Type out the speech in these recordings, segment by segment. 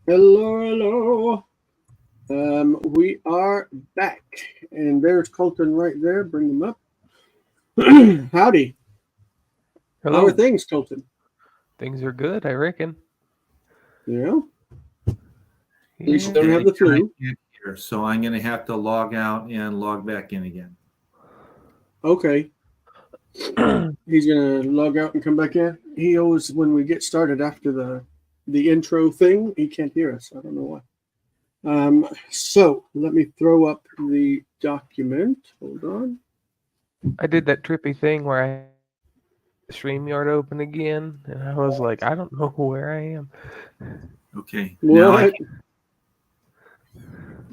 Hello, hello. We are back, and there's Colton right there. Bring him up. Howdy. How are Hello. things, Colton? Things are good, I reckon. Yeah. At least you Yeah. don't have Okay, the I flu. can't hear, so I'm going to have to log out and log back in again. Okay. He's gonna log out and come back in. He always, when we get started after the intro thing, he can't hear us. I don't know why. So let me throw up the document. Hold on. I did that trippy thing where I had the StreamYard open again, and I was like, I don't know where I am. Okay, now I What? can.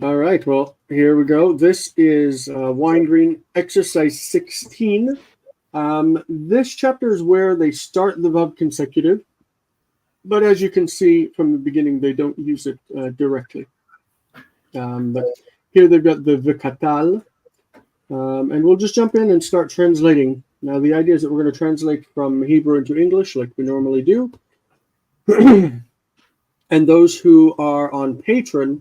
All right, well, here we go. This is Weingreen Exercise 16. This chapter is where they start the verb consecutive, but as you can see from the beginning, they don't use it directly. But here they've got the vikatal, and we'll just jump in and start translating. Now, the idea is that we're going to translate from Hebrew into English like we normally do. And those who are on Patreon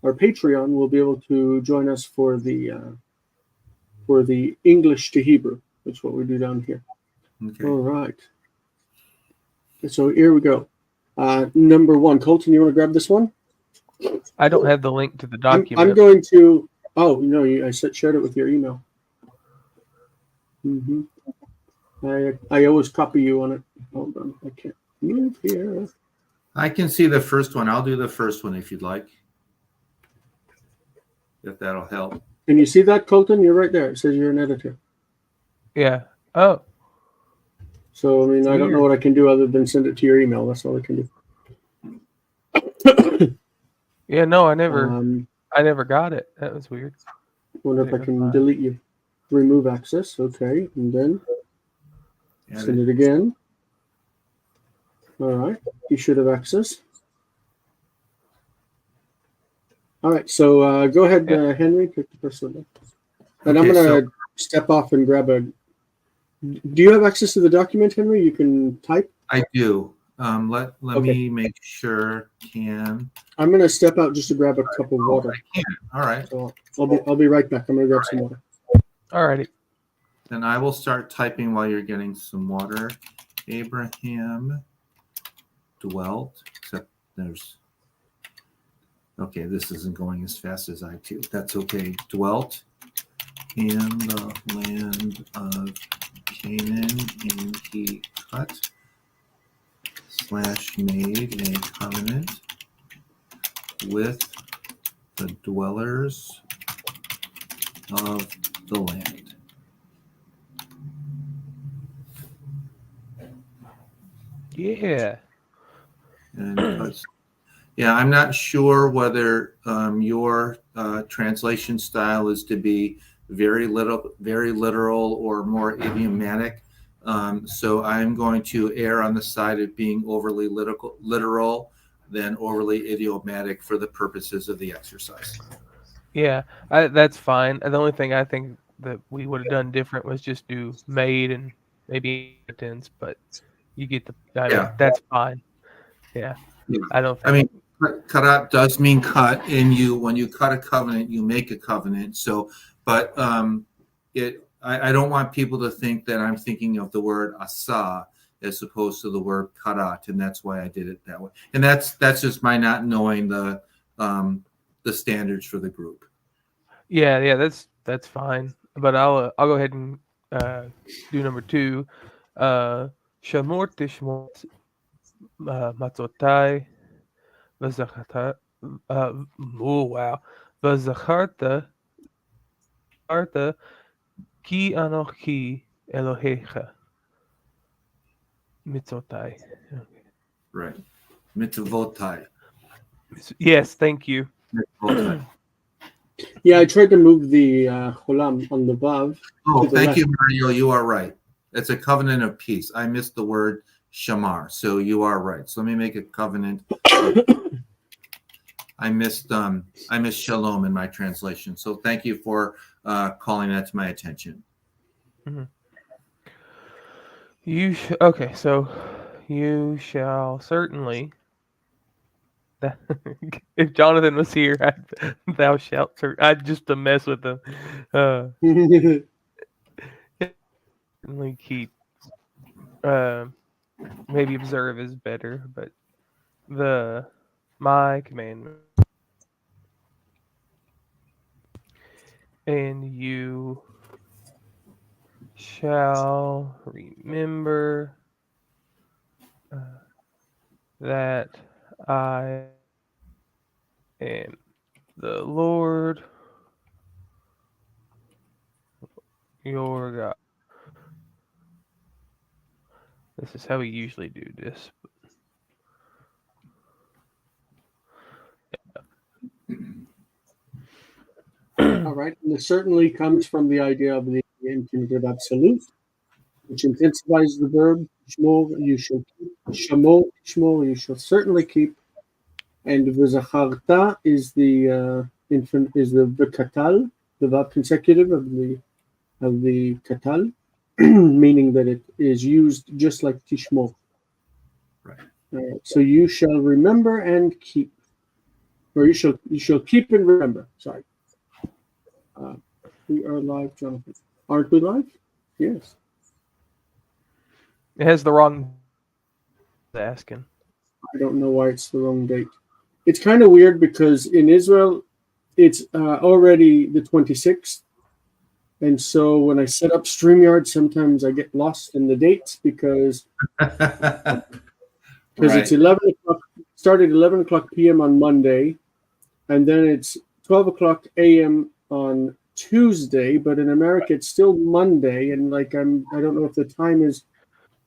will be able to join us for the English to Hebrew. That's what we do down here. Okay. All right. So here we go. Number one, Colton, you want to grab this one? I don't have the link to the I'm document. going to. Oh no, I shared it with your email. Hmm. I always copy you on it. Hold on, I can't move here. I can see the first one. I'll do the first one if you'd like, if that'll help. Can you see that, Colton? You're right there. It says you're an editor. Yeah. Oh, So I mean, I don't know weird. what I can do other than send it to your email. That's all I can do. Yeah, no, um, I never got it. That was weird. wonder if I Save can file. delete you. Remove access. Okay, and then send Edit. it again. All right, you should have access. All right, so go ahead, Yeah. Henry. Pick the first one. And I'm Okay, so gonna step off and grab a. Do you have access to the document, Henry? You can type. I do. Let Okay, me make sure. Can I'm gonna step out just to grab a cup of oh water. I can. All right. So I'll be right back. I'm gonna grab some water. Alrighty. Then I will start typing while you're getting some water. Abraham dwelt. Except there's. Okay, this isn't going as fast as I do. That's okay. Dwelt in the land of Canaan, and he cut/made a covenant with the dwellers of the land. Yeah. And yeah, I'm not sure whether your translation style is to be very literal, or more idiomatic. So I'm going to err on the side of being overly literal than overly idiomatic for the purposes of the exercise. Yeah. That's fine. The only thing I think that we would have done different was just do made and maybe inheritance, but you get the. I Yeah. mean, that's fine. Yeah. Yeah. I don't I think. mean, karat does mean cut, and when you cut a covenant, you make a covenant. So, but I don't want people to think that I'm thinking of the word asa as opposed to the word karat, and that's why I did it that way. And that's just my not knowing the standards for the group. Yeah, yeah, that's fine. But I'll go ahead and uh, do number two. Uh, Shamor tishmot matzotai v'zacharta. Oh wow, v'zacharta arta ki anochi Elohecha mitzotai. Okay. Right. Mitzvotai. Yes, thank you. Mitzvotai. Yeah, I tried to move the cholam on the vav Oh, to the thank you, left. Mario. You are right. It's a covenant of peace. I missed the word shamar, so you are right. So let me make a covenant of. I missed shalom in my translation. So thank you for calling that to my attention. Mhm. Okay, so you shall certainly That, if Jonathan was here, thou shalt. I'd just to mess with him. Certainly keep. Uh, maybe observe is better, but my commandment, and you shall remember that I am the Lord your God. This is how we usually do this. All right. And this certainly comes from the idea of the infinitive absolute, which intensifies the verb shmor, you shall keep. Shamor, shmor, you shall certainly keep. And v'zacharta is the v'katal, the verb consecutive of the katal, meaning that it is used just like tishmor. Right. So you shall remember and keep, or you shall keep and remember. Sorry. We are live, Jonathan. Aren't we live? Yes. It has the wrong asking. I don't know why it's the wrong date. It's kind of weird because in Israel, it's already the 26th. And so when I set up StreamYard, sometimes I get lost in the dates because Right. it's 11 o'clock, started 11 o'clock p.m. on Monday, and then it's 12 o'clock a.m. on Tuesday, but in America it's still Monday, and like I don't know if the time is,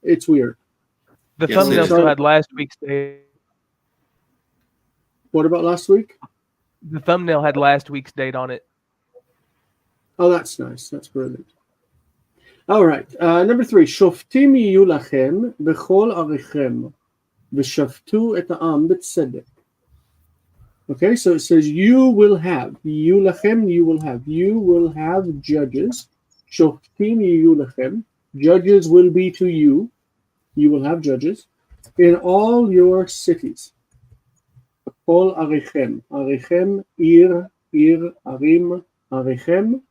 it's weird. The Yes, it thumbnail is. still had last week's date. What about last week? The thumbnail had last week's date on it. Oh, that's nice. That's brilliant. All right. Number 3. Shoftim yiyu lachem b'chol arichem v'shaftu et ha'am b'tzedek. Okay, so it says you will have. Yiyu lachem, you will have. You will have judges. Shoftim yiyu lachem. Judges will be to you. You will have judges in all your cities. B'chol arichem. Arichem, ir, arim, arichem.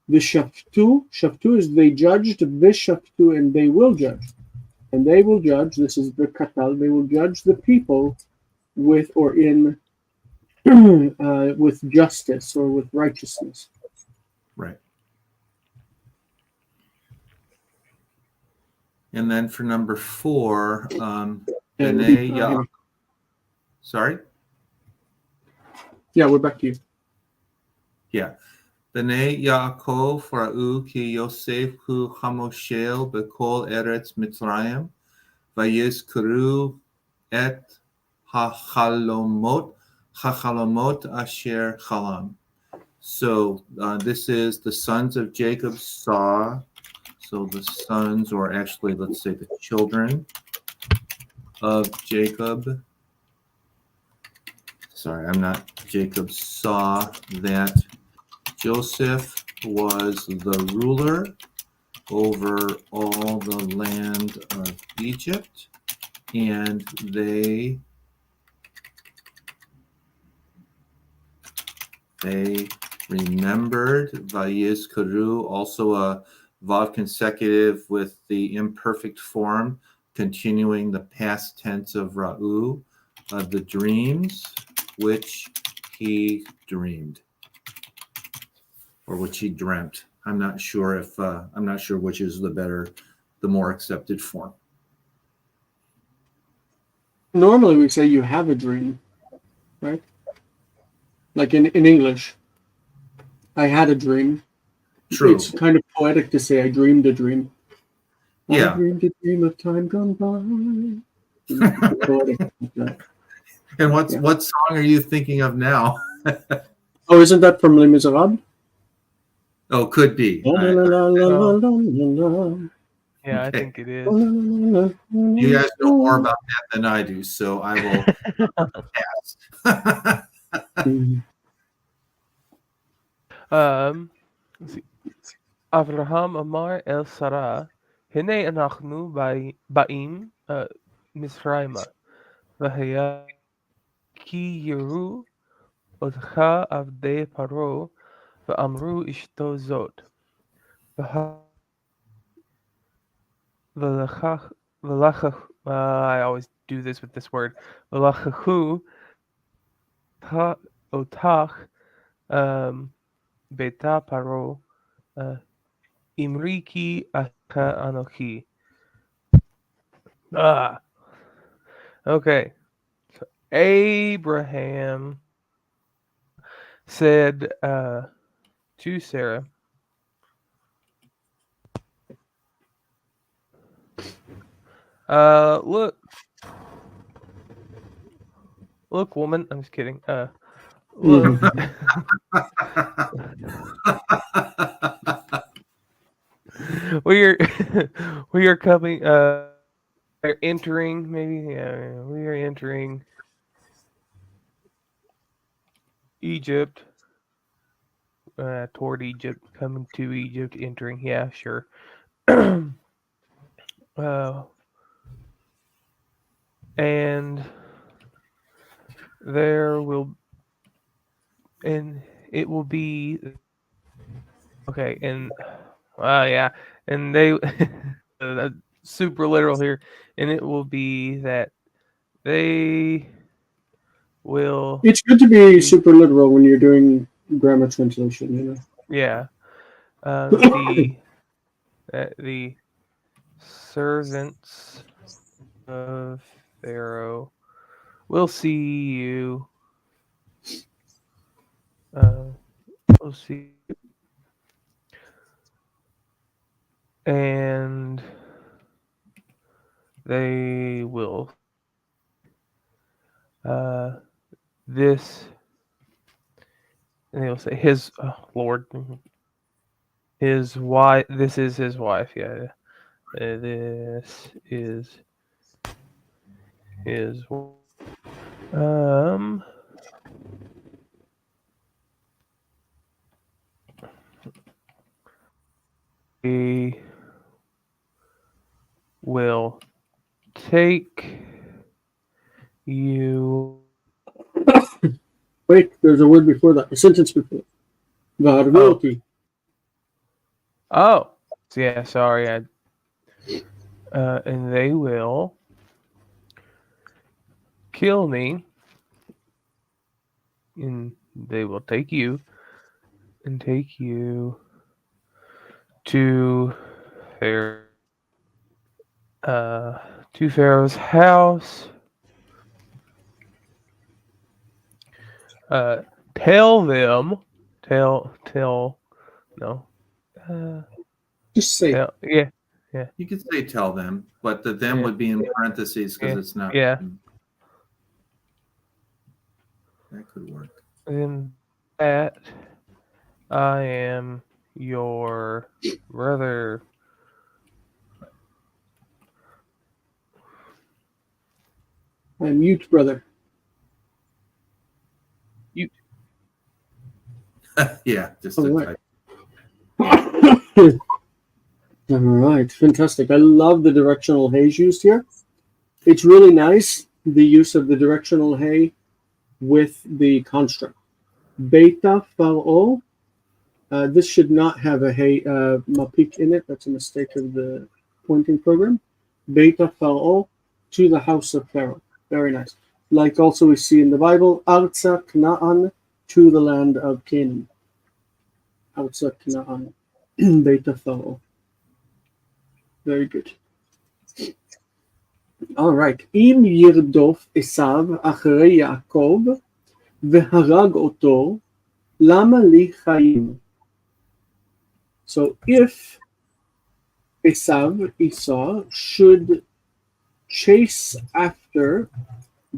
V'shaftu, shaftu is they judged, v'shaftu, and they will judge. And they will judge, this is the katal, they will judge the people with or in with justice or with righteousness. Right. And then for number 4, B'nai Ya- sorry? Yeah, we're back to you. Yeah. B'nai Yaakov ra'u ki Yosef hu chamoshel b'kol eretz Mitzrayim vayizkuru et hachalomot asher chalam. So this is the sons of Jacob saw. So the sons, or actually, let's say the children of Jacob. Sorry, I'm not. Jacob saw that Joseph was the ruler over all the land of Egypt, and they remembered. Vayizkaru, also a vav consecutive with the imperfect form, continuing the past tense of ra'u, the dreams which he dreamed, or which he dreamt. I'm not sure which is the more accepted form. Normally we say you have a dream, right? Like in English, I had a dream. True. It's kind of poetic to say I dreamed a dream. Yeah. I dreamed a dream of time gone by. And what song are you thinking of now? Oh, isn't that from Les Miserables? Oh, could be. Yeah, Okay. I think it is. You guys know more about that than I do, so I will pass. Let's see. Avraham Amar El Sarah, Hine Anachnu Baim Misraima, Vahaya כי יראו אותך עבדי פרעה, ואמרו אשתו זאת. I always do this with this word. ולקחו אותך ביתה פרעה, אמרי כי אשתך אנוכי. Okay. Abraham said to Sarah, look, woman. I'm just kidding. Look, we are coming. We're entering. Maybe we are entering Egypt. Toward Egypt, coming to Egypt, entering. Yeah, sure. And it will be okay. And yeah, and they super literal here, and it will be that they will. It's good to be super literal when you're doing grammar translation, you know. Yeah. The servants of Pharaoh will see you. We'll see. And they will this, and they'll say his Lord, his wife. This is his wife. Yeah, this is his. He will take you. Wait, there's a word before that, a sentence before. Varvilti. Oh, yeah. Sorry, and they will kill me, and they will take you to Pharaoh's house. Tell them. No. Just say. Yeah. You could say tell them, but the them would be in parentheses because it's not. Yeah. That could work. And that I am your brother. I'm mute, brother. You. Yeah, just All a right. type. All right, fantastic. I love the directional hays used here. It's really nice, the use of the directional hay with the construct. Beta faro. This should not have a hay mapik in it. That's a mistake of the pointing program. Beta faro, to the house of Pharaoh. Very nice. Like also we see in the Bible, Arza Knaan, to the land of Canaan. Arza Knaan. Beta faro. Very good. All right. Im yirdof Esav achrei Yaakov v'harag oto, lama li chaim. So if Esau, should chase after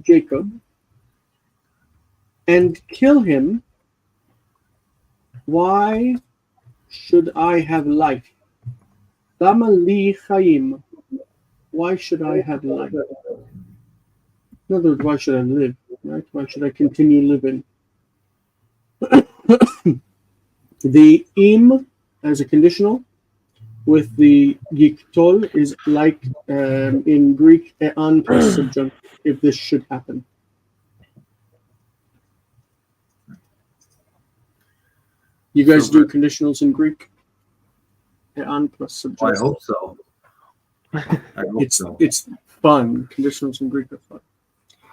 Jacob and kill him, why should I have life? Lama li chaim. Why should I have life? In other words, why should I live? Right? Why should I continue living? The im as a conditional with the yiktol is like in Greek ean plus subjunctive if this should happen. You guys So do conditionals in Greek? And plus I subjunctive. hope so. I hope so. It's fun. Conditionals in Greek are fun.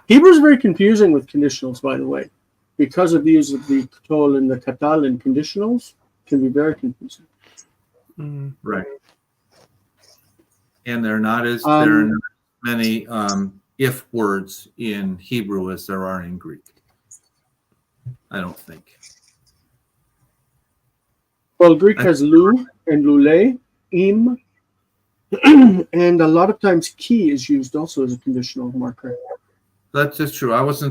Hebrew is very confusing with conditionals, by the way, because of the use of the k'tol and the katal in conditionals can be very confusing. Mm. Right. And there are not as many if words in Hebrew as there are in Greek. I don't think. Well, Greek has lu and lule, im, and a lot of times ki is used also as a conditional marker. That's just true. I was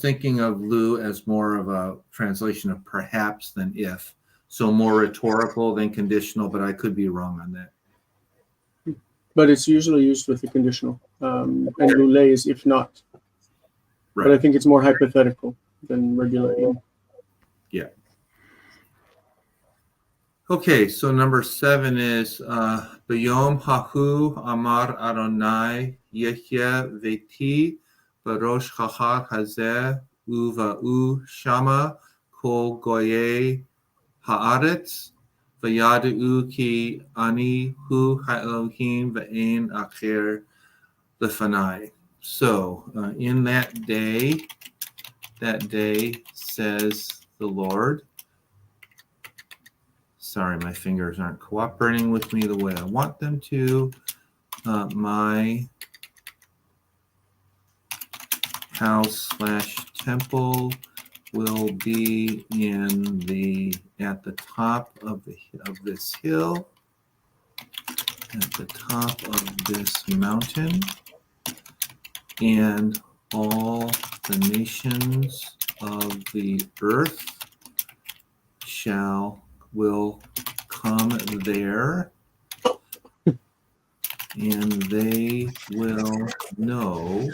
thinking of Lu as more of a translation of perhaps than if. So more rhetorical than conditional, but I could be wrong on that. But it's usually used with a conditional. And lule is if not. Right. But I think it's more hypothetical than regular im. Yeah. Okay, so number 7 is B'yom hahu amar Adonai yehye veti barosh chachar hazeh uva'u shama kol goyei haaretz v'yadu ki ani hu ha'elohim v'ein acher lefanai. So in that day says the Lord. Sorry, my fingers aren't cooperating with me the way I want them to. My house/temple will be at the top of this hill, at the top of this mountain, and all the nations of the earth will come there, and they will know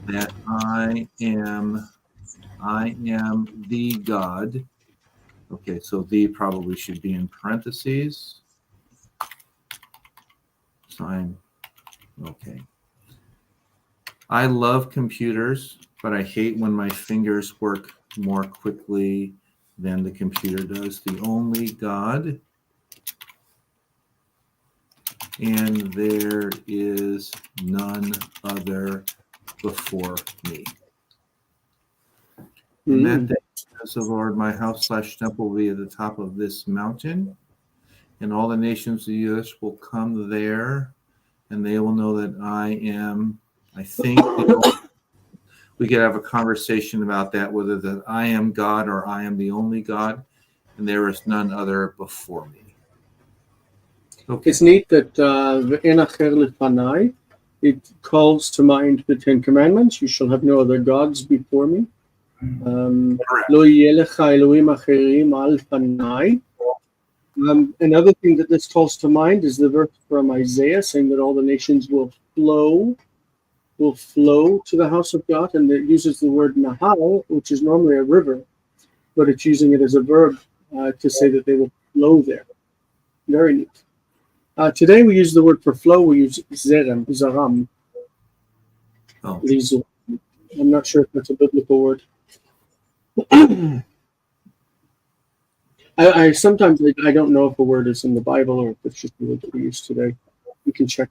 that I am the God. Okay, so the probably should be in parentheses. So okay. I love computers, but I hate when my fingers work more quickly than the computer does. The only God, and there is none other before me. In that day, says the Lord, my house/temple will be at the top of this mountain, and all the nations of the earth will come there, and they will know that I am. I think we could have a conversation about that, whether that I am God or I am the only God, and there is none other before me. Okay. It's neat that Ve'en acher lefanai, it calls to mind the Ten Commandments. You shall have no other gods before me. Lo yeh lecha Elohim acherim al fanai. Another thing that this calls to mind is the verse from Isaiah saying that all the nations will flow to the house of God, and it uses the word nahal, which is normally a river, but it's using it as a verb to say that they will flow there. Very neat. Today we use the word for flow. We use zaram. Oh. I'm not sure if that's a biblical word. I sometimes I don't know if a word is in the Bible or if it's just the word that we use today. You can check.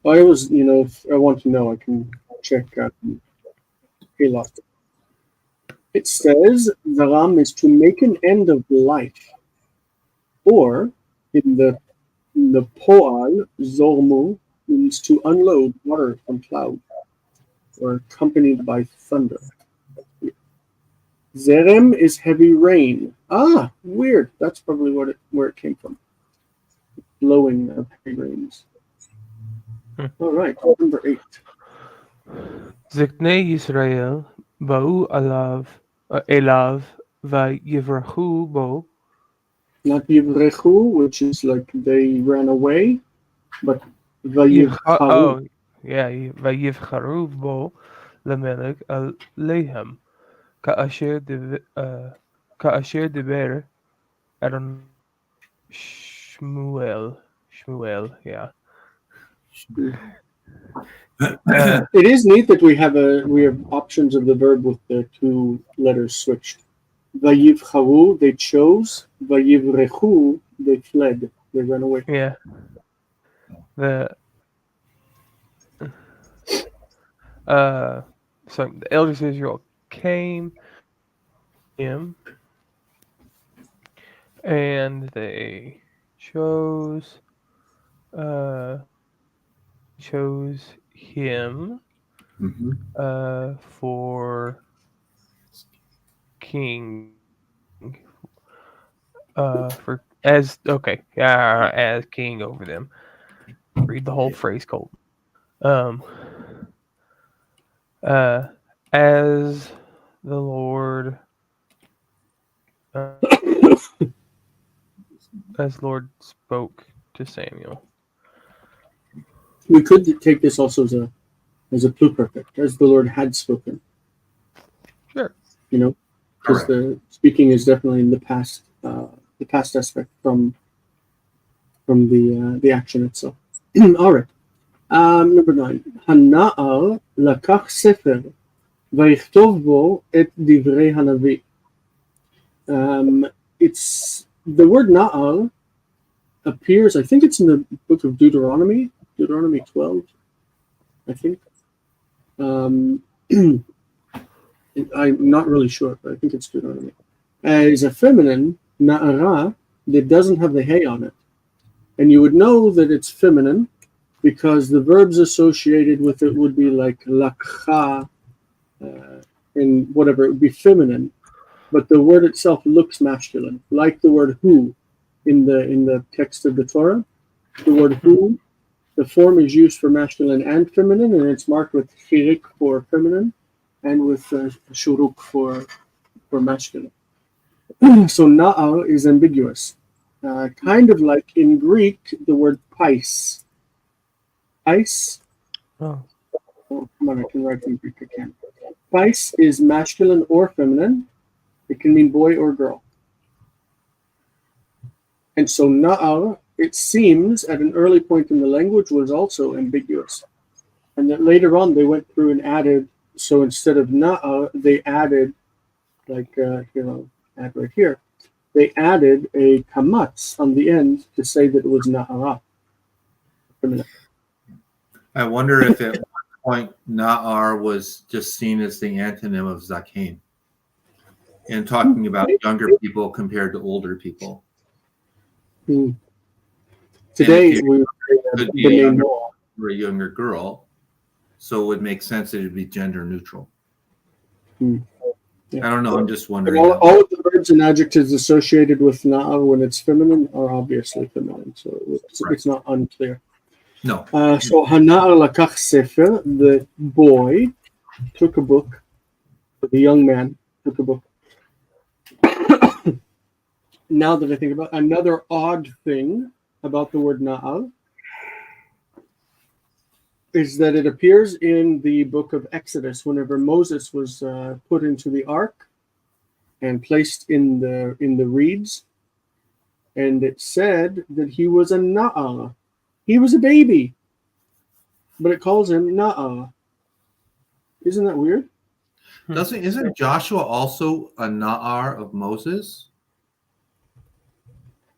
I always, if I want to know, I can check. It says zaram is to make an end of life, or in the poal, zormu means to unload water from cloud, or accompanied by thunder. Zerem is heavy rain. Ah, weird. That's probably where it came from. Blowing of heavy rains. All right, number 8. Ziknei Yisrael ba'u elav vayivrachu bo. Not yivrechu, which is like they ran away, but vayivcharu. Vayivcharu bo lemelech alehem ka'asher diber Adon Shmuel, yeah. It is neat that we have options of the verb with the 2 letters switched. Vayivcharu, they chose. Vayivrechu, they fled. They ran away. Yeah. The so the elders of Israel came him, and they chose him for king, as king over them. Read the whole phrase, Colton. Um, as the Lord, uh, as Lord spoke to Samuel. We could take this also as a pluperfect, as the Lord had spoken. Sure. Because the speaking is definitely in the past aspect from the action itself. All right. Number 9. הנער לקח ספר ויכתוב בו את דברי הנביא. It's the word na'al appears, I think it's in the book of Deuteronomy 12, I think. I'm not really sure, but I think it's Deuteronomy. As a feminine, na'ara, that doesn't have the hey on it. And you would know that it's feminine because the verbs associated with it would be like lakha and whatever. It would be feminine. But the word itself looks masculine, like the word who in the text of the Torah. The word who, the form is used for masculine and feminine, and it's marked with chirik for feminine and with shuruk for masculine. So na'al is ambiguous. Kind of like in Greek, the word pais. Pais. Oh, Come on, I can write in Greek. I can. Pais is masculine or feminine. It can mean boy or girl. And so na'al, it seems, at an early point in the language, was also ambiguous. And that later on they went through and added, so instead of na'al, they added, like, add right here, they added a kamatz on the end to say that it was na'ara. I wonder if at one point na'ar was just seen as the antonym of zaken, and talking about younger people compared to older people. Today we could be a younger girl, so it would make sense that it would be gender neutral. Yeah. I don't know. I'm just wondering. All of the verbs and adjectives associated with na'ar when it's feminine are obviously feminine, so it's not unclear. No. So hana'ar lakach sefer, the boy took a book, the young man took a book. Now that I think about it, another odd thing about the word na'al is that it appears in the book of Exodus whenever Moses was put into the ark and placed in the reeds, and it said that he was a na'al. He was a baby, but it calls him na'al. Isn't that weird? Isn't Joshua also a na'ar of Moses?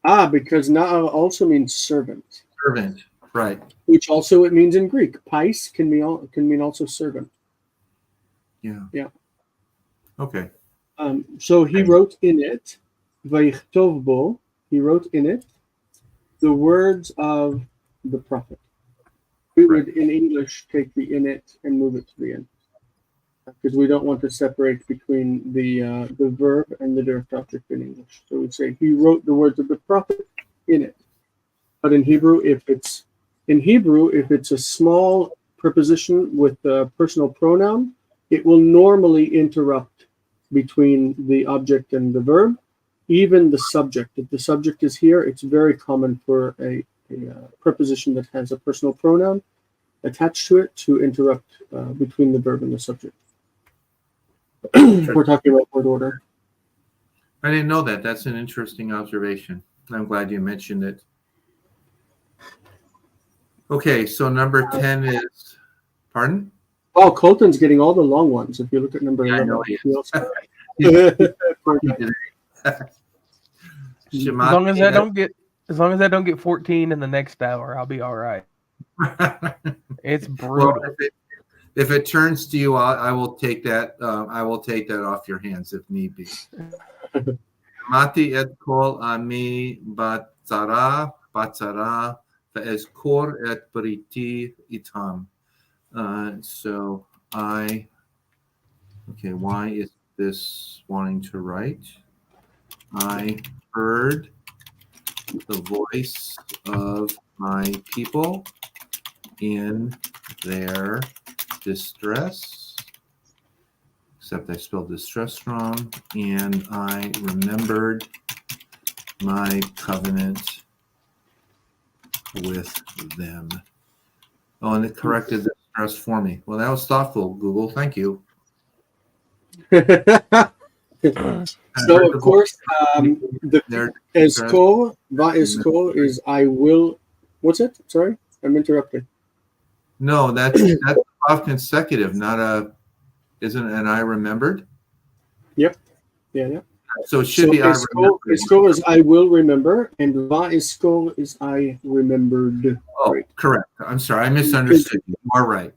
Because na'al also means servant. Servant, right? Which also it means in Greek. Pais can mean also servant. Yeah. Okay. So he wrote in it, Vayichtov bo, he wrote in it the words of the prophet. We would in English take the in it and move it to the end, because we don't want to separate between the verb and the direct object in English. So we'd say he wrote the words of the prophet in it. But in Hebrew, if it's a small preposition with a personal pronoun, it will normally interrupt between the object and the verb, even the subject. If the subject is here, it's very common for a preposition that has a personal pronoun attached to it to interrupt between the verb and the subject. We're talking about word order. I didn't know that. That's an interesting observation. I'm glad you mentioned it. Okay, so number 10 is, pardon? Oh, Colton's getting all the long ones. If you look at number 11, I know he is. Poor guy. As long as I don't get 14 in the next hour, I'll be all right. It's Well, brutal. if it turns to you, I will take that. I will take that off your hands if need be. Mati et kol ami batzara ve'ezkor et briti itam. So why is this wanting to write? I heard the voice of my people in their distress, except I spelled distress wrong, and I remembered my covenant with them. Oh, and it corrected the stress for me. Well, that was thoughtful, Google. Thank you. So of course, the esko, va esko is I will. What's it? Sorry, I'm interrupting. No, that's off consecutive, not a. Isn't an I remembered? Yep. Yeah. So it should be I remembered. Esko is I will remember, and va esko is I remembered. Oh, Right. correct. I'm sorry, I misunderstood you. You are right.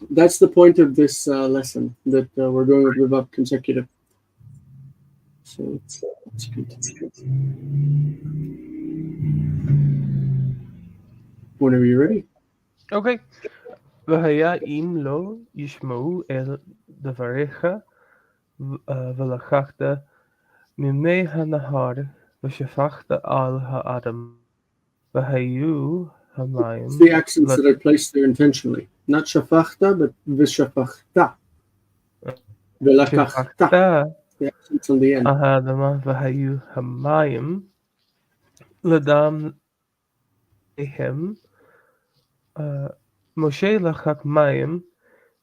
That's the point of this lesson, that we're going with verb consecutive. So it's good. Whenever you're ready. Okay. והיה אם לא ישמעו אל דבריך ולקחת ממי הנהר ושפכת על האדם והיו המים. It's the accents that I placed there intentionally. Not shafachta, but v'shafachta. V'lakachta. The accents on the end. האדמה והיו המים לדם להם. משה לקח מים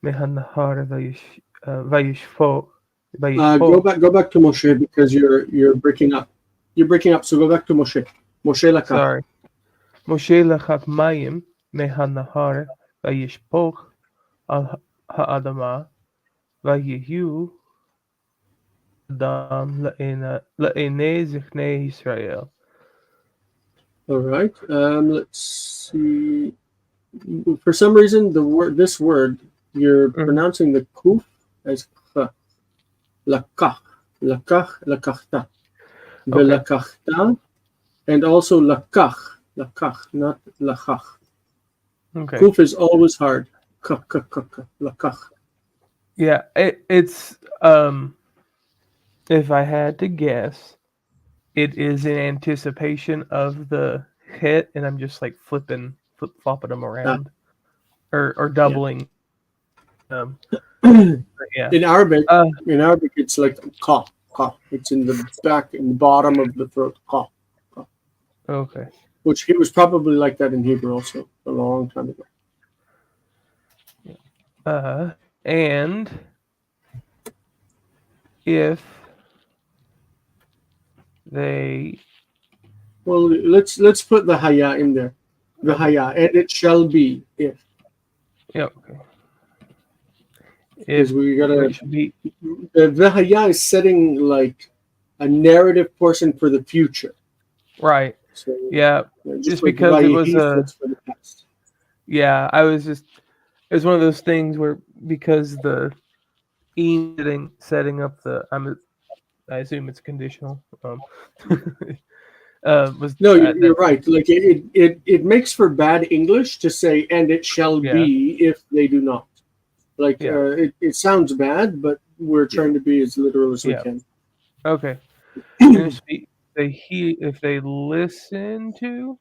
מהנהר וישפוך. Go back to Moshe, because you're breaking up. You're breaking up, so go back to Moshe. Moshe lakach. Sorry. משה לקח מים מהנהר וישפוך על האדמה ויהיו דם לעיני זקני ישראל. All right. Let's see. For some reason, this word, you're pronouncing the kuf as kha. Lakach, lakachta, velakachta, and also lakach, not lachach. Okay. Kuf is always hard. Lakach. Yeah, it's if I had to guess, it is in anticipation of the hit, and I'm just like flip-flopping them around, or doubling. Yeah. In Arabic, it's like ka. It's in the back, in the bottom of the throat. Ka. Okay. Which he was probably like that in Hebrew also a long time ago. And if they, well, let's put the haya in there. The haya, and it shall be if. Yeah. Okay. If we gotta be, the haya is setting like a narrative portion for the future. Right. So, yeah. Just like because it was for the past. Yeah, it was one of those things where, because the setting up the, I assume it's conditional. You're right. Like it makes for bad English to say, and it shall be if they do not. Like it sounds bad, but we're trying to be as literal as we can. Okay. If they listen to.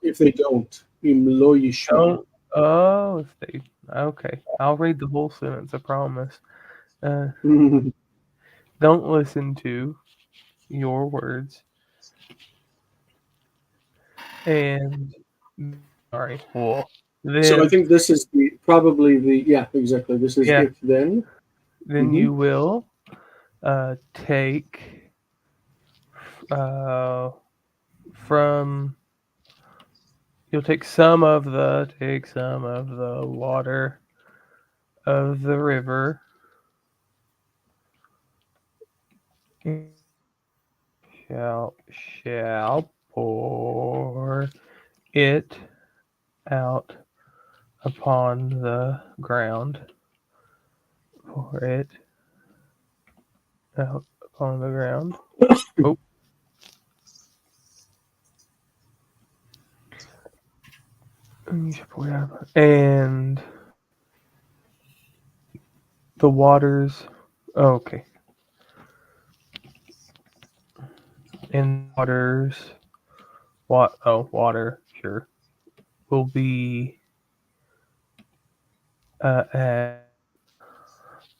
If they don't, if they, okay. I'll read the whole sentence, I promise. Don't listen to your words. And sorry. Then, so I think this is probably exactly. This is if then. Then you will take you'll take some of the water of the river shall pour it out upon the ground. Pour it out upon the ground. Oh. And the waters. Oh, okay. And waters. What? Oh, water. Sure. Will be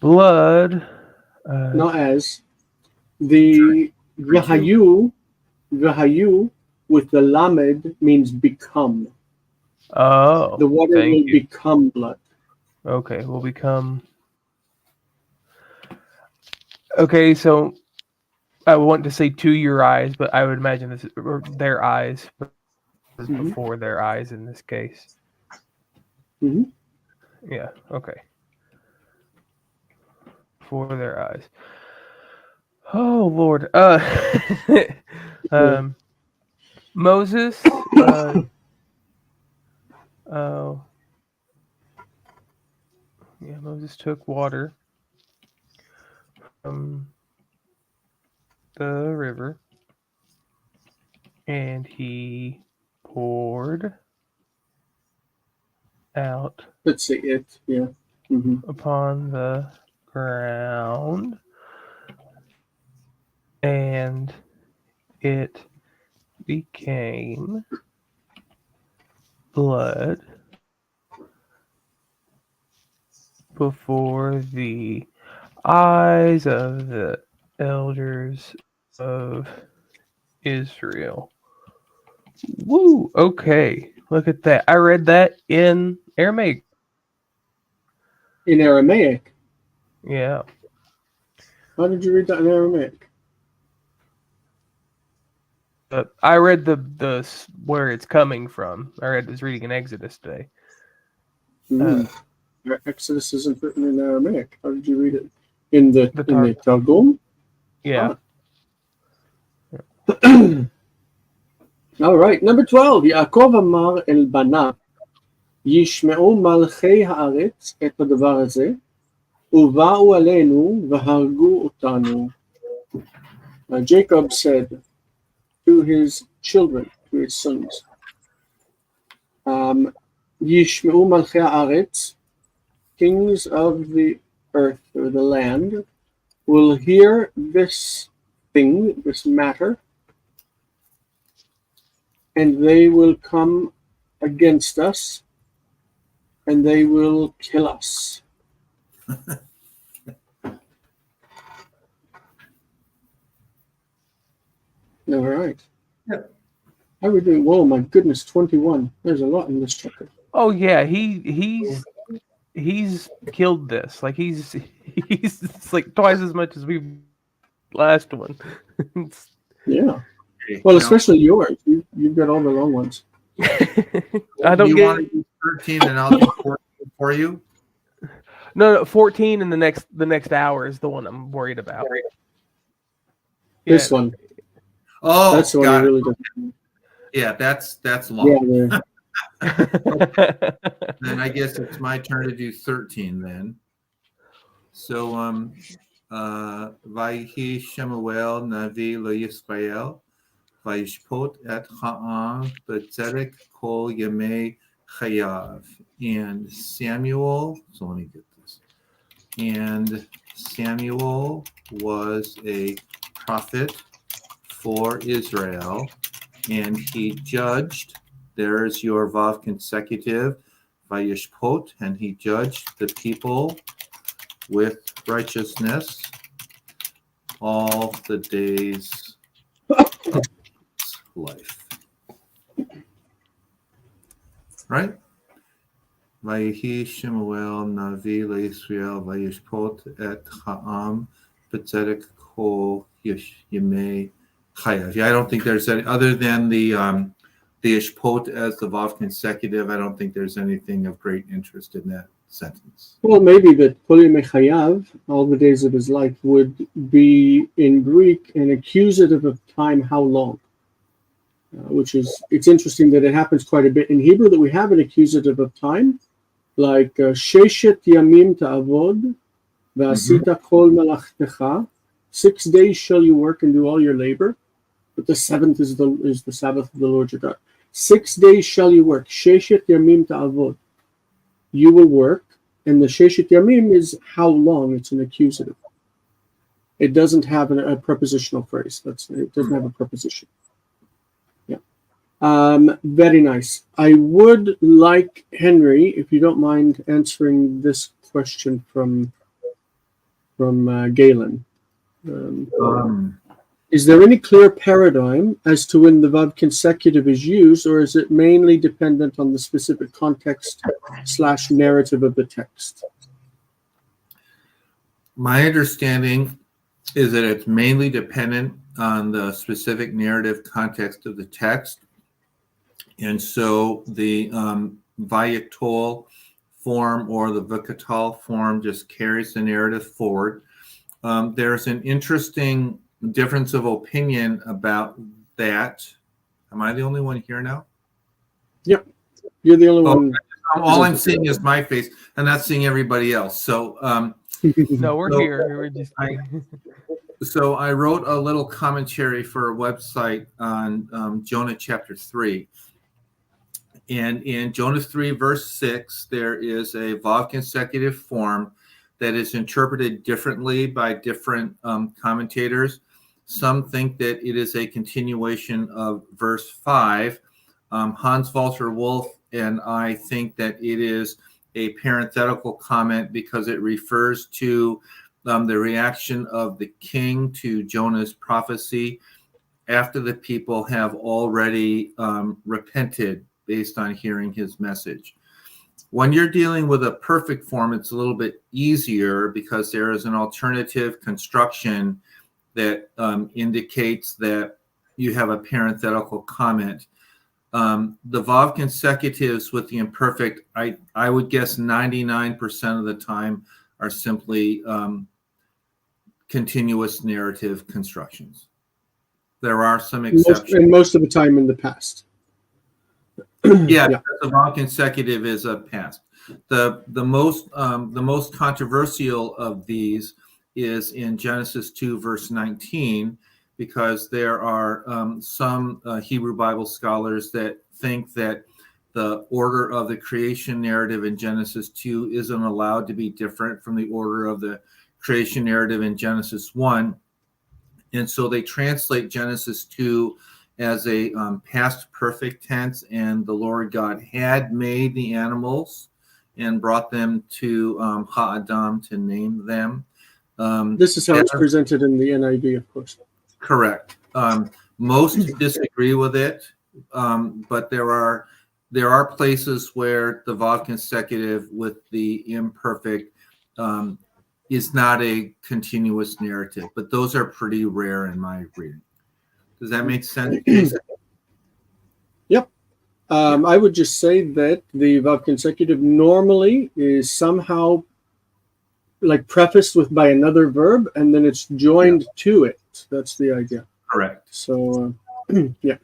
blood. Not as. The Vahayu with the Lamed means become. Oh, The water thank will you. become blood. Okay, will become. Okay, so I want to say to your eyes, but I would imagine this is or their eyes, but this is before their eyes in this case. Mm-hmm. Yeah. Okay. For their eyes. Oh Lord. Moses. Oh. Yeah. Moses took water from the river, and he poured out. Let's say it. Yeah. Mm-hmm. Upon the ground, and it became blood before the eyes of the elders of Israel. Woo! Okay, look at that. I read that in Aramaic. In Aramaic. Yeah. How did you read that in Aramaic? I read the where it's coming from. I was reading in Exodus today. Exodus isn't written in Aramaic. How did you read it? In the Targum. Targum? Yeah. All right. Number 12. יעקב אמר אל בניו, ישמעו מלכי הארץ את הדבר הזה, ובאו עלינו והרגו אותנו. Jacob said to his children, to his sons, ישמעו מלכי הארץ, kings of the earth or the land, will hear this thing, this matter, and they will come against us, and they will kill us. All right. Yeah. How are we doing? Whoa, my goodness, 21. There's a lot in this chapter. Oh yeah, he's killed this. Like he's it's like twice as much as we last one. Yeah. Well, especially yours. You've got all the long ones. I don't you get want to do 13 and I'll do 14 for you? No, 14 in the next hour is the one I'm worried about. This one. Oh, that's the one got you it. really don't. Yeah, that's long. Yeah. Then I guess it's my turn to do 13 then. So Vayhi Shemuel Navi LeYisrael Vayishpot et Ha'am B'tzedek Kol Yemei Chayav. And Samuel, so let me get this. And Samuel was a prophet for Israel, and he judged. There's your Vav consecutive, Vayishpot, and he judged the people with righteousness all the days of his life. Right? Vayihi Shemuel Navi LeYisrael Vayishpot et Ha'am B'tzedek Kol Yemei Chayav. Yeah, I don't think there's any other than the Ishpot as the Vav consecutive. I don't think there's anything of great interest in that sentence. Well, maybe that Kol Yemei Chayav, all the days of his life, would be in Greek an accusative of time, how long? Which is, it's interesting that it happens quite a bit in Hebrew that we have an accusative of time, like Sheshet Yamim Ta'avod, V'asita Kol Melachtecha. 6 days shall you work and do all your labor, but the seventh is the Sabbath of the Lord your God. 6 days shall you work. Sheshet Yamim Ta'avod. You will work, and the Sheshet Yamim is how long. It's an accusative. It doesn't have a prepositional phrase. It doesn't have a preposition. Very nice. I would like Henry, if you don't mind, answering this question from Galen. Is there any clear paradigm as to when the verb consecutive is used, or is it mainly dependent on the specific context / narrative of the text? My understanding is that it's mainly dependent on the specific narrative context of the text. And so the Vayikol form or the Vikatal form just carries the narrative forward. There's an interesting difference of opinion about that. Am I the only one here now? Yep. You're the only one. All I'm seeing is my face. I'm not seeing everybody else. So No, we're here. We're just So I wrote a little commentary for a website on Jonah chapter 3. And in Jonah 3, verse 6, there is a vav consecutive form that is interpreted differently by different commentators. Some think that it is a continuation of verse 5. Hans Walter Wolf and I think that it is a parenthetical comment because it refers to the reaction of the king to Jonah's prophecy after the people have already repented based on hearing his message. When you're dealing with a perfect form, it's a little bit easier because there is an alternative construction that indicates that you have a parenthetical comment. The vav consecutives with the imperfect, I would guess 99% of the time are simply continuous narrative constructions. There are some exceptions. And most of the time in the past. Yeah, the vav consecutive is a past. The most controversial of these is in Genesis 2, verse 19, because there are some Hebrew Bible scholars that think that the order of the creation narrative in Genesis 2 isn't allowed to be different from the order of the creation narrative in Genesis 1. And so they translate Genesis 2 as a past perfect tense, and the Lord God had made the animals and brought them to Ha'adam to name them. This is how it's presented in the NIV, of course. Correct. Most disagree with it, but there are places where the vav consecutive with the imperfect is not a continuous narrative, but those are pretty rare in my reading. Does that make sense? Yep. I would just say that the vav consecutive normally is somehow like prefaced with by another verb, and then it's joined to it. That's the idea. Correct. So, yeah.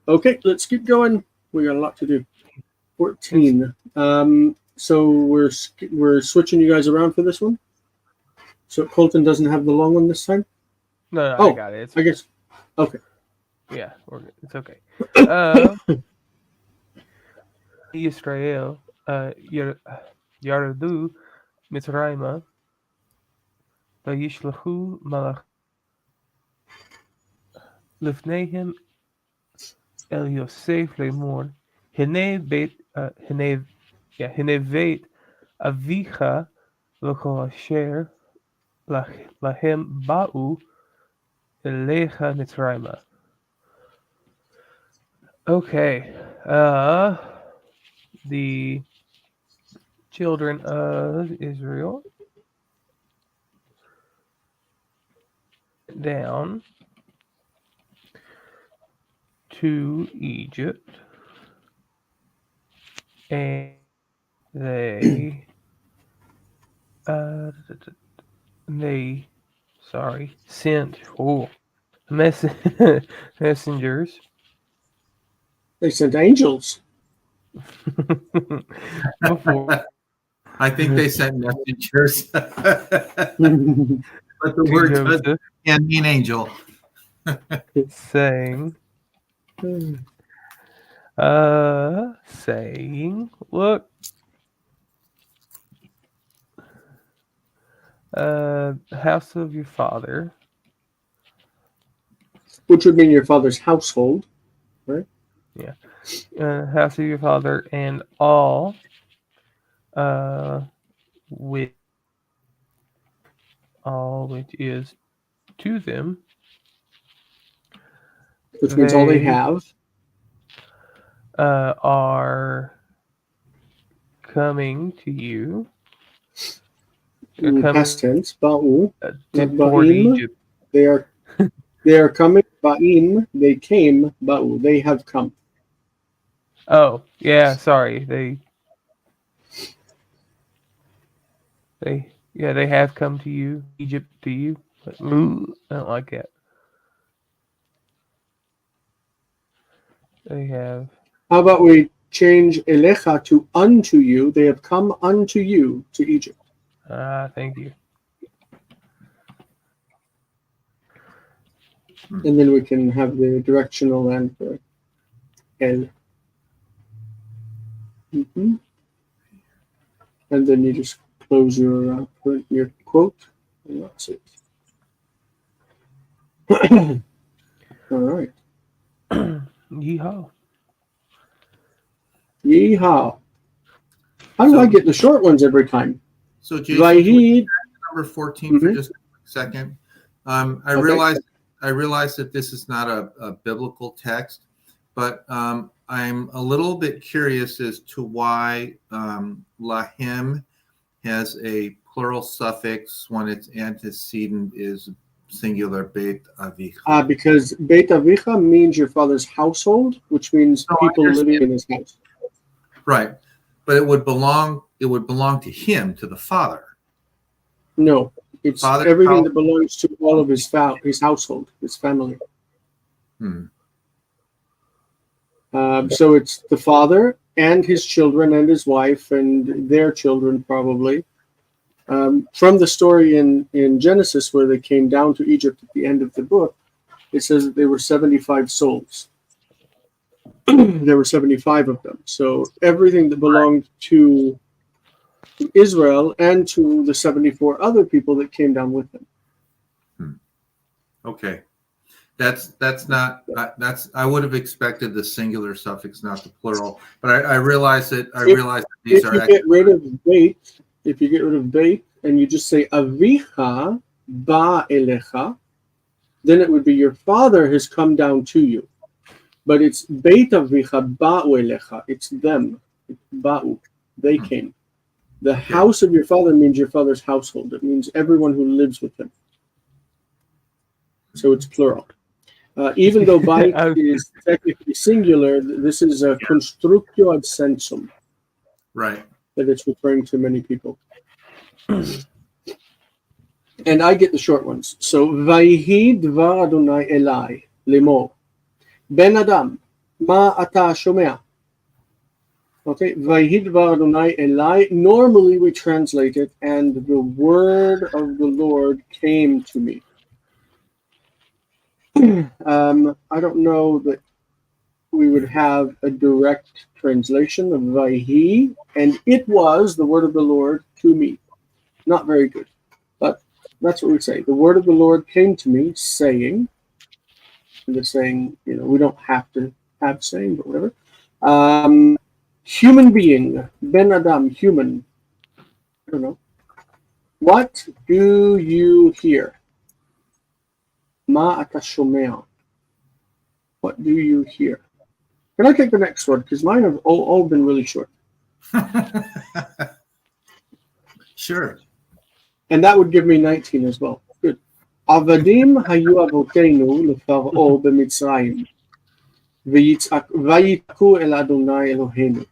Okay, let's keep going. We got a lot to do. 14. So we're switching you guys around for this one. So Colton doesn't have the long one this time. No, I got it. I guess. Okay. Yeah, it's okay. Israel, Yardu, Mitzrayma, Vayishlahu Malach Lifnehem El Yosef Lemor, Hene Veit Avicha Loko Asher Lahem Ba'u Elecha Mitzrayma. Okay, the children of Israel down to Egypt, and they They, sent messengers They sent angels. before I think they sent messengers, but the to word does Joseph, can mean angel. saying, look, house of your father, Which would mean your father's household, right? house of your father, and all, with all which is to them, Which means all they they have. are coming to you, Past coming tense, ba'u, not toward ba'im. Egypt. They are coming. Ba'im, they came. Ba'u, they have come. Oh, yeah, sorry. They have come to you, Egypt to you. But, I don't like that. They have. How about we change elecha to unto you? They have come unto you to Egypt. Thank you. And then we can have the directional and the el. And then you just close your quote, and that's it. All right. Yeehaw. Yeehaw. How do I get the short ones every time? So Jason, can we Vahid. number 14 for just a second? I realize that this is not a biblical text, but I'm a little bit curious as to why lahim has a plural suffix when its antecedent is singular beit avicha. Because Beit Avicha means your father's household, which means No, I people living in his house. Right, but it would belong to him, to the father. No, it's Father's everything house. that belongs to all of his household, his family. So it's the father and his children and his wife and their children probably. From the story in Genesis where they came down to Egypt at the end of the book, it says that there were 75 souls. There were 75 of them. So everything that belonged to Israel and to the 74 other people that came down with them. Okay. That's I would have expected the singular suffix, not the plural. But I realize that these are if you get rid of beit and you just say avicha ba elecha, then it would be your father has come down to you. But it's beit avicha ba'u elecha. It's them. It's ba'u. They came. The house of your father means your father's household. It means everyone who lives with him. So it's plural. Even though bait is technically singular, this is a constructio ad sensum. Right. That it's referring to many people. And I get the short ones. So, Vayhi dvar Adonai elai lemor. Ben Adam, ma ata shomea. Okay, Vayhi dvar Adonai elai. Normally we translate it, and the word of the Lord came to me. I don't know that we would have a direct translation of Vayhi, and it was the word of the Lord to me. Not very good, but that's what we say. The word of the Lord came to me, saying, and the saying, we don't have to have saying, but whatever. Human being, Ben Adam, human. I don't know. What do you hear? Ma ata shomea. What do you hear? Can I take the next one? Because mine have all been really short. Sure. And that would give me 19 as well. Good. Avadim hayu avotenu lefar'o b'Mitzrayim, vayitzaku el Adonai Eloheinu.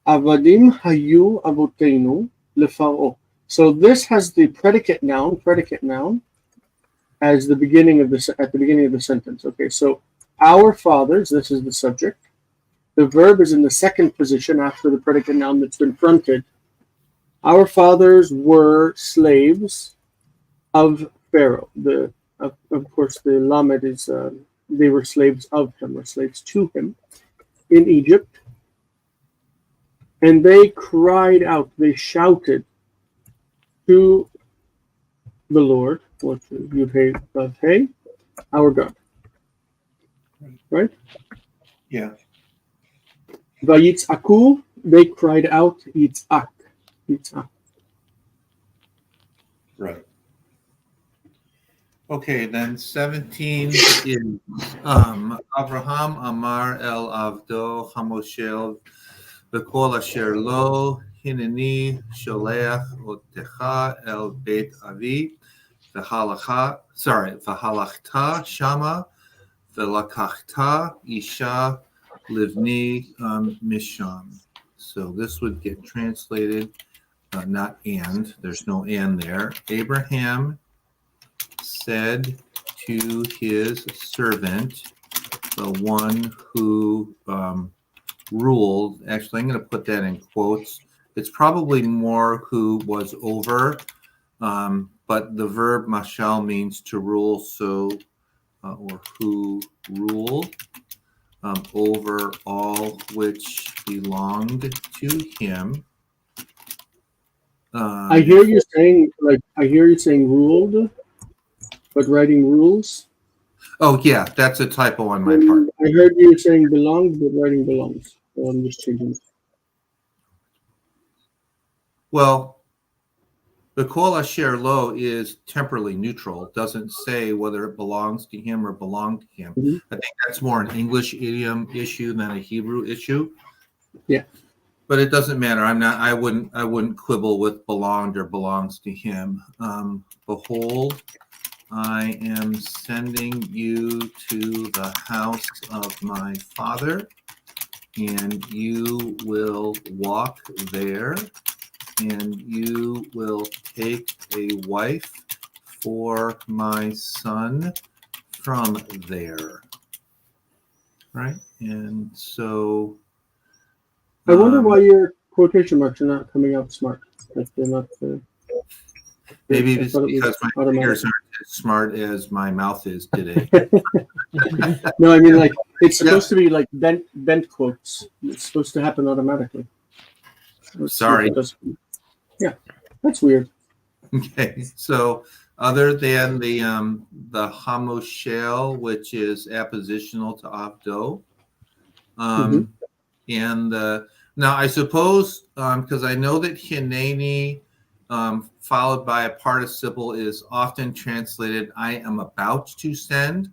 Avadim hayu avotenu lefar'o. So this has the predicate noun as the beginning of at the beginning of the sentence. Okay, so our fathers, this is the subject. The verb is in the second position after the predicate noun that's been fronted. Our fathers were slaves of Pharaoh. Of course, the Lamed is they were slaves of him, or slaves to him in Egypt. And they cried out, they shouted to the Lord, which is Yud-Hey, our God. Right? Yeah. Vayitz'aku, they cried out, Yitz'ak. Yitz'ak. Right. Okay, then 17 is Avraham Amar El Avdo Hamoshel V'kol Asher Lo Hineni Sholeach Otecha El Beit Avi V'halachta Shama V'lakachta Isha Livni Misham. So this would get translated, not and, there's no and there. Abraham said to his servant, the one who ruled, actually, I'm going to put that in quotes. It's probably more who was over, but the verb mashal means to rule, so, or who ruled over all which belonged to him. I hear you saying ruled, but writing rules. Oh, yeah, that's a typo on my part. I heard you saying belonged, but writing belongs. So I'm just changing it. Well, the kol asher lo is temporally neutral. It doesn't say whether it belongs to him or belonged to him. Mhm. I think that's more an English idiom issue than a Hebrew issue. Yeah. But it doesn't matter. I wouldn't quibble with belonged or belongs to him. Behold, I am sending you to the house of my father, and you will walk there, and you will take a wife for my son from there. Right? And so I wonder why your quotation marks are not coming out smart. Like they're not. maybe I it's thought it was because my automatic. fingers aren't as smart as my mouth is today. No, I mean like it's supposed to be like bent quotes. It's supposed to happen automatically. Let's see if Sorry. it does. Yeah, that's weird. Okay, so other than the hamoshel, which is appositional to avdo, and now I suppose because I know that hineni followed by a participle is often translated "I am about to send."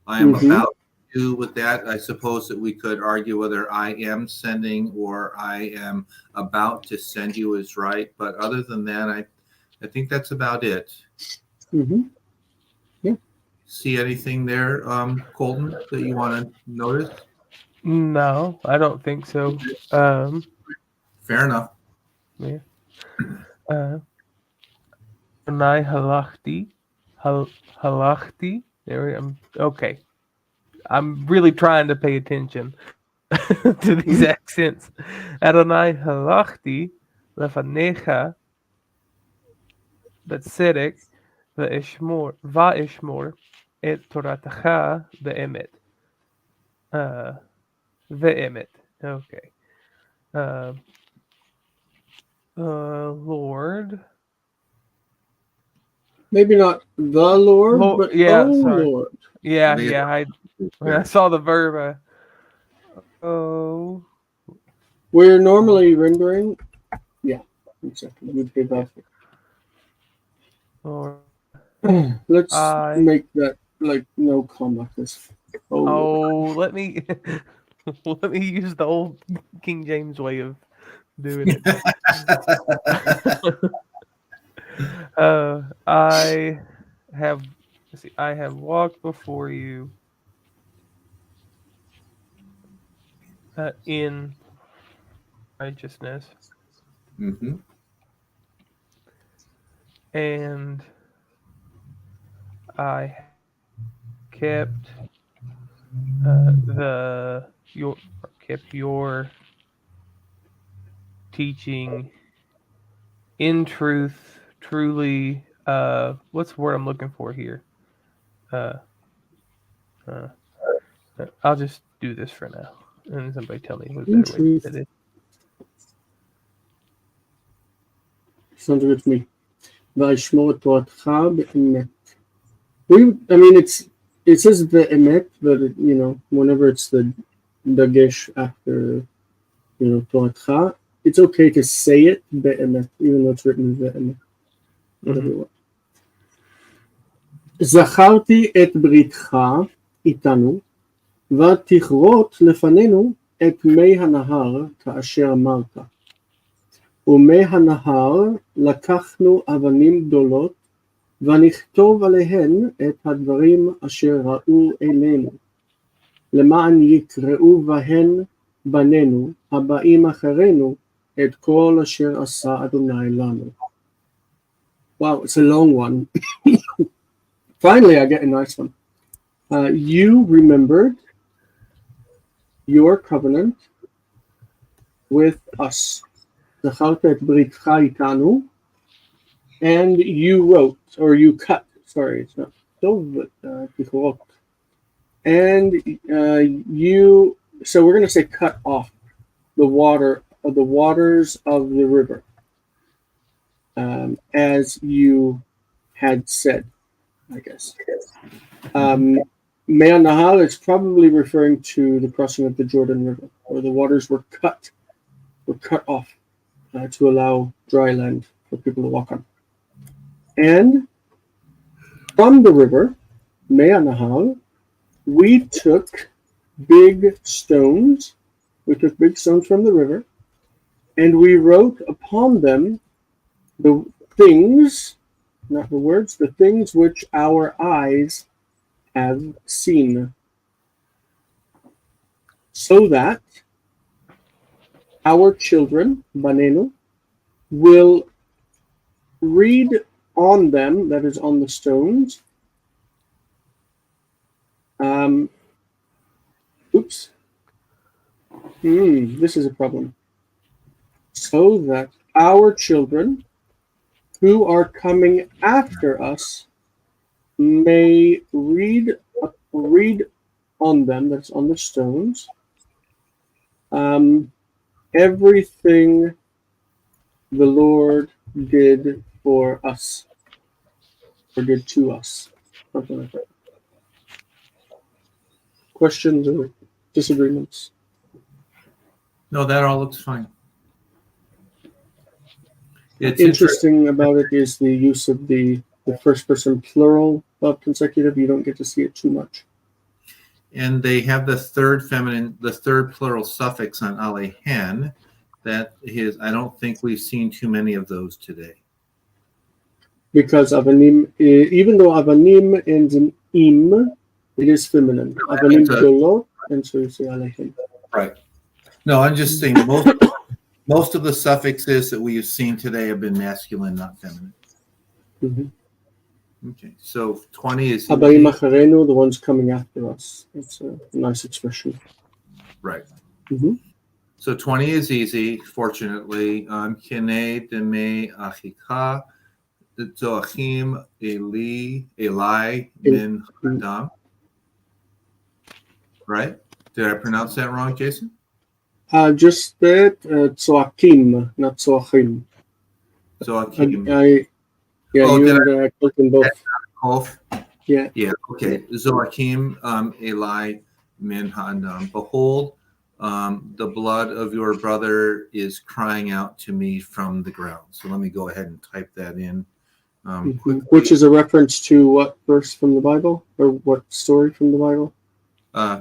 I am about to with that. I suppose that we could argue whether I am sending or I am about to send you is right. But other than that, I think that's about it. Yeah. See anything there, Colton, that you want to notice? No, I don't think so. Fair enough. Yeah. Adonai halachti. I'm okay. I'm really trying to pay attention to these accents. Adonai halachti lefanecha betzedek va'ishmor et toratacha ve'emet. Ve'emet. Okay. Lord. Maybe not the Lord, but yeah, oh sorry. Lord. Yeah. When I saw the verb, We're normally rendering. Yeah, exactly. We'd pay that. Lord. Let's make that like no comma. Let me let me use the old King James way of doing it. I have walked before you in righteousness. Mm-hmm. and I kept your teaching in truth, truly. What's the word I'm looking for here? Uh, uh, I'll just do this for now, and somebody tell me what a In better way to say truth, it. sounds good to me. וישמור את תורתך באמת. I mean, it says the emet, but whenever it's the dagesh after תורתך, it's okay to say it be'emet, even though it's written be'emet. Whatever you want. זכרתי את בריתך איתנו, ותכרות לפנינו את מי הנהר כאשר אמרת. ומי הנהר לקחנו אבנים גדולות, ונכתוב עליהן את הדברים אשר ראו עינינו, למען יקראו בהן בנינו הבאים אחרינו את כל אשר עשה אדוני לנו. Wow, it's a long one. Finally, I get a nice one. You remembered your covenant with us. זכרת את בריתך איתנו, and you wrote, or you cut, sorry, it's not so, but תכרות. And so we're going to say cut off the waters of the river, as you had said, I guess. Mei Nahal is probably referring to the crossing of the Jordan River, where the waters were cut off to allow dry land for people to walk on. And from the river, Mei Nahal, we took big stones. We took big stones from the river, and we wrote upon them the things, not the words, the things which our eyes have seen, so that our children, Banenu, will read on them, that is on the stones. This is a problem. So that our children who are coming after us may read on them, that's on the stones, everything the Lord did for us, or did to us, something like that. Questions or disagreements? No, that all looks fine. It's interesting about it is the use of the first person plural of consecutive. You don't get to see it too much. And they have the third plural suffix on alehen. That is, I don't think we've seen too many of those today. Because avanim, even though avanim ends in im, it is feminine. Avanim dolot, and so you say alehen. Right. No, I'm just saying most of the suffixes that we have seen today have been masculine, not feminine. Mm-hmm. Okay, so 20 is Habayim acharenu, the ones coming after us. It's a nice expression. Right. Mm-hmm. So 20 is easy, fortunately. Kene deme achika, zoachim eli min hadam. Right? Did I pronounce that wrong, Jason? Just that, tzoakim, not tzoachim. Zoachim. You and click in both. Both? Yeah. Yeah, okay. Zoachim eli min hadam. Behold, the blood of your brother is crying out to me from the ground. So let me go ahead and type that in. Which is a reference to what verse from the Bible, or what story from the Bible?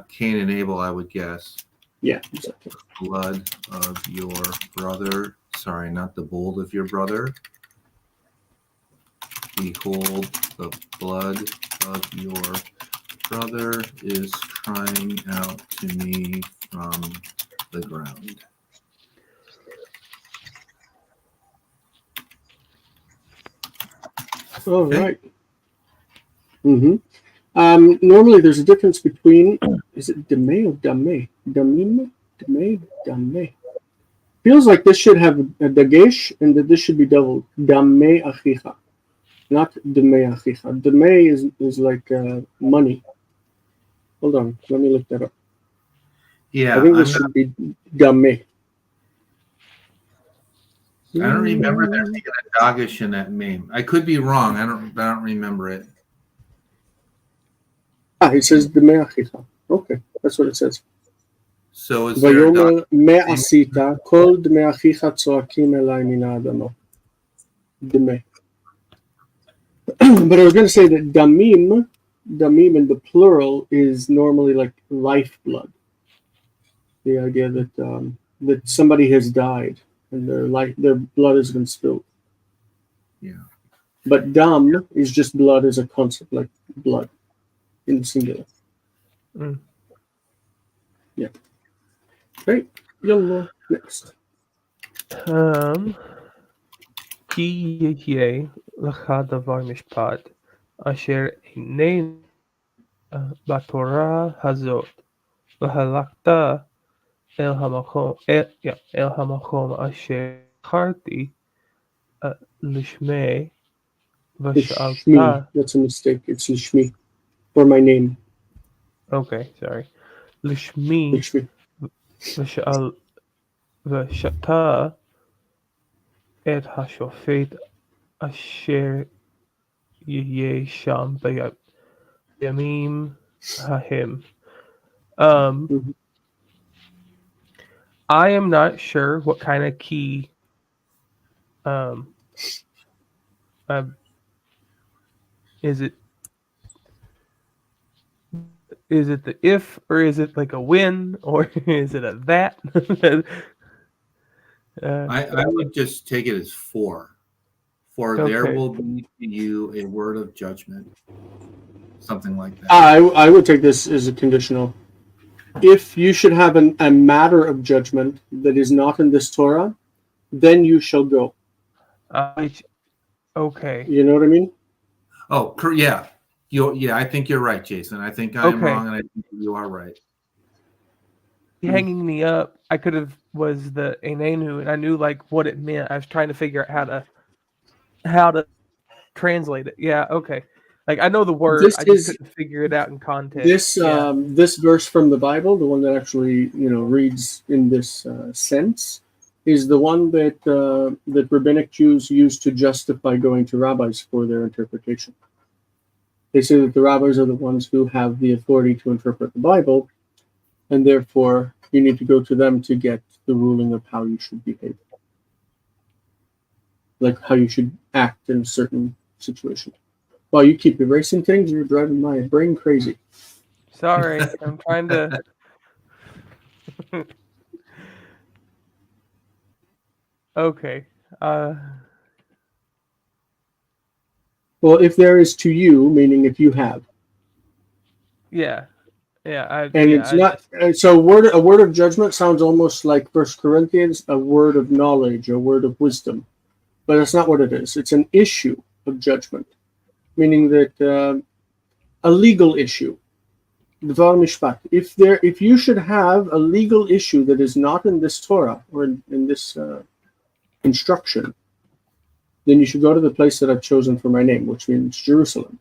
Cain and Abel, I would guess. Yeah, exactly. Blood of your brother. Sorry, not the bold of your brother. Behold, the blood of your brother is crying out to me from the ground. All Okay. right. Normally, there's a difference between, is it dame or dame? Damim? Dame. Feels like this should have a dagesh and that this should be doubled. Dame achicha. Not dame achicha. Dame is like money. Hold on. Let me look that up. Yeah, I think this should be dame. I don't remember there being a dagish in that meme. I could be wrong. I don't remember it. It says dame achicha. Okay, that's what it says. So is there a ויאמר מה עשית כל דמי אחיך צועקים אליי מן האדמה. דמי. But I was going to say that damim in the plural is normally like lifeblood. The idea that that somebody has died and their blood has been spilled. Yeah. But dam is just blood as a concept, like blood in the singular. Mm. Yeah. Great. Yalla. Next. כי יהיה לך דבר משפט אשר איננו בתורה הזאת, והלכת אל המקום אשר בחרתי לשמי ושאלת. Lishmi. That's a mistake. It's Lishmi. Or my name. Okay, sorry. לשמי Lishmi. ושאלת את השופט אשר יהיה שם בימים ההם. I am not sure what kind of key is it the if, or is it like a when, or is it a that? I would just take it as for there Okay. will be to you a word of judgment. Something like that. I would take this as a conditional. If you should have a matter of judgment that is not in this Torah, then you shall go. Okay. You know what I mean? Oh, yeah. I think you're right, Jason. I think I'm Okay. wrong, and I think you are right. Hanging me up, I could have was the Enenu, and I knew like what it meant. I was trying to figure out how to translate it. Yeah, okay. Like I know the word, I just couldn't figure it out in context. This verse from the Bible, the one that actually reads in this sense, is the one that that rabbinic Jews use to justify going to rabbis for their interpretation. They say that the rabbis are the ones who have the authority to interpret the Bible, and therefore you need to go to them to get the ruling of how you should behave, like how you should act in a certain situation. Well, you keep erasing things, you're driving my brain crazy. Sorry, I'm trying to. Okay. Well, if there is to you, meaning if you have. Yeah. It's not. So a word of judgment sounds almost like 1 Corinthians, a word of knowledge, a word of wisdom, but that's not what it is. It's an issue of judgment, meaning that a legal issue. Dvar mishpat. If you should have a legal issue that is not in this Torah or in this instruction, then you should go to the place that I've chosen for my name, which means Jerusalem.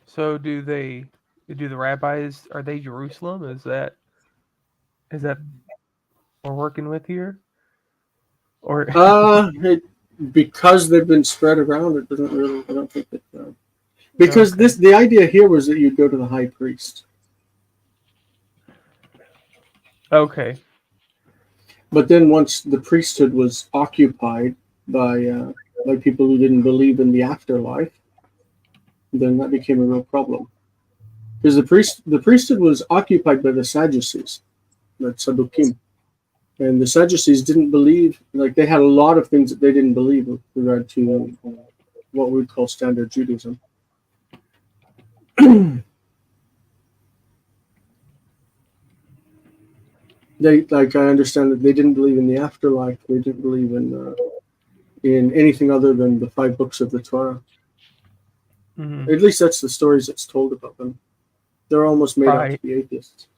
So do the rabbis, are they Jerusalem? Is that what we're working with here? Or because they've been spread around, it doesn't really. I don't think that. Because Okay. the idea here was that you'd go to the high priest. Okay. But then once the priesthood was occupied by people who didn't believe in the afterlife, then that became a real problem. Because the priesthood was occupied by the Sadducees, the Sadukim. And the Sadducees didn't believe, like they had a lot of things that they didn't believe with regard to what we would call standard Judaism. they like I understand that they didn't believe in the afterlife. They didn't believe in anything other than the 5 books of the Torah. Mhm. At least that's the stories that's told about them. They're almost made out to Right. be atheists.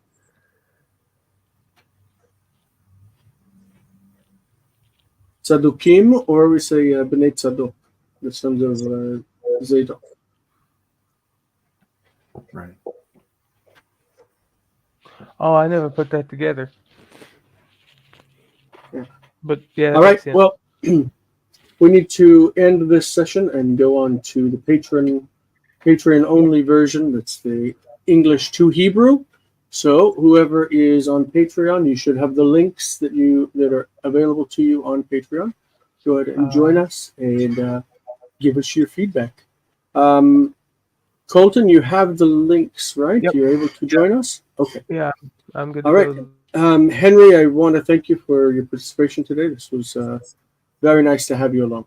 Tzadukim, or we say B'nai Tzadok, the sons of Zadok. Right. Oh, I never put that together. Yeah. But yeah, that All makes right. sense. Well, we need to end this session and go on to the Patreon only version. That's the English to Hebrew. So whoever is on Patreon, you should have the links that are available to you on Patreon. Go ahead and join us and give us your feedback. Colton, you have the links, right? Yep. You're able to join us? Okay. Yeah, I'm good to All right. go. Henry, I want to thank you for your participation today. This was very nice to have you along.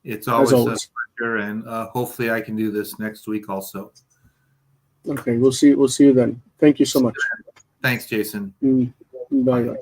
It's As always a always. pleasure, and hopefully I can do this next week also. Okay, we'll see you then. Thank you so much. Thanks, Jason. Bye. Bye.